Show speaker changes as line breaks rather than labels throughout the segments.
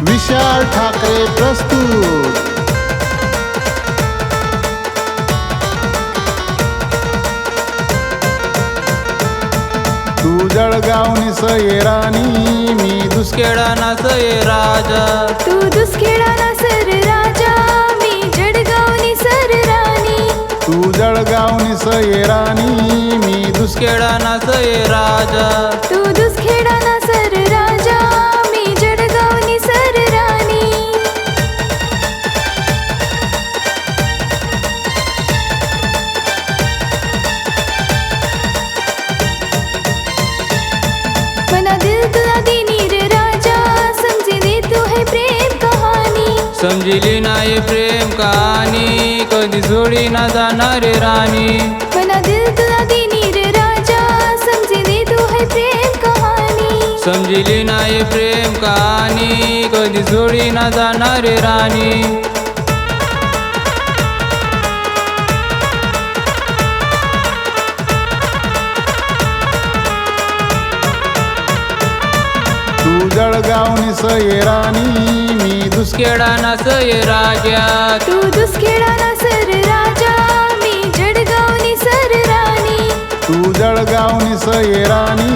विशाल ठाकरे प्रस्तुत। तू जळगाव निसये राणी, मी
दुसखेडा नासये राजा।
तू दुसखेडा नासर राजा, मी जळगाव निसर राणी।
तू जळगाव निसये राणी, मी
दुसखेडा नासये राजा।
तू दुसखेडा नासर राजा, मी जळगाव निसर राणी। मना दिल तुला देनी रे राजा, समझी दे तू है प्रेम कहानी।
समजिली नाही प्रेम कहाणी, कधी सोडी ना जाणार राणी।
मना दिल तुला देनी रे राजा, समझी दे तू है प्रेम कहानी।
समजिली नाही प्रेम कहाणी, कधी सोडी ना जाणार राणी।
तू जळगाव निसये राणी, मी
दुसखेडा नासये राजा।
तू दुसखेडा नासर राजा, मी जळगाव निसर राणी।
तू जळगाव निसये राणी,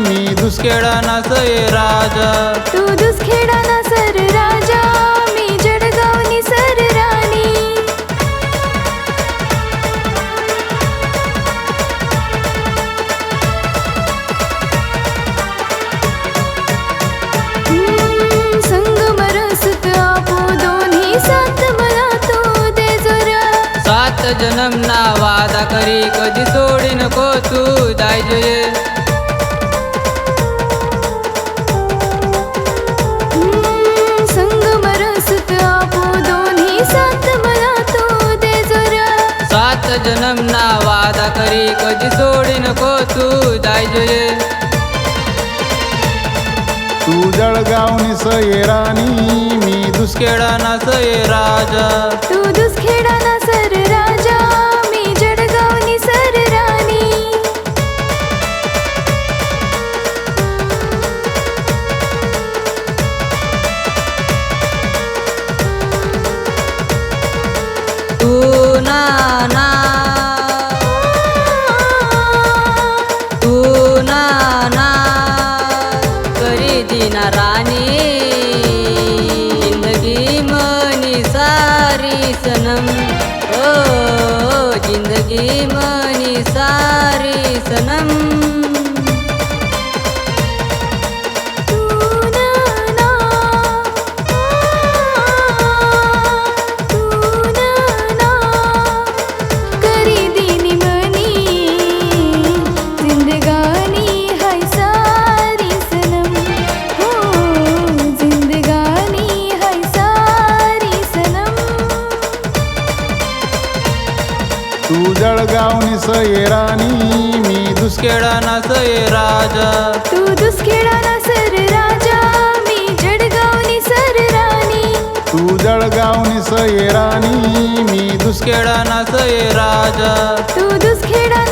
मी
दुसखेडा नासये राजा।
तू दुसखेडा नासर राजा, मी जळगाव निसर राणी। संगम रसत आपो दोन्ही साथ मला तू दे जरा।
7 जन्म ना वादा करी, कधी सोडी नको तू जायजे।
संगम रसत आपो दोन्ही साथ मला तू दे जरा।
7 जन्म ना वादा करी, कधी सोडी नको तू जायजे।
तू जळगाव निसये राणी, मी
दुसखेडा नासये राजा।
तू दुसखेडा नासर राजा, मी जळगाव निसर राणी।
तू ना ना, तू ना ना करी दिना राणी। जिंदगी मनी सारी सनम, ओ जिंदगी मनी सारी सनम।
तू ना ना, तू ना ना करी दिनी मनी, जिंदगानी है सारी सनम। हो जिंदगानी है सारी सनम।
तू जळगाव निसये राणी, मी
दुसखेडा नासये राजा।
तू दुसखेडा नासर राजा, मी जळगाव निसर राणी।
तू जळगाव निसये राणी, मी
दुसखेडा नासये राजा।
तू दुसखेडा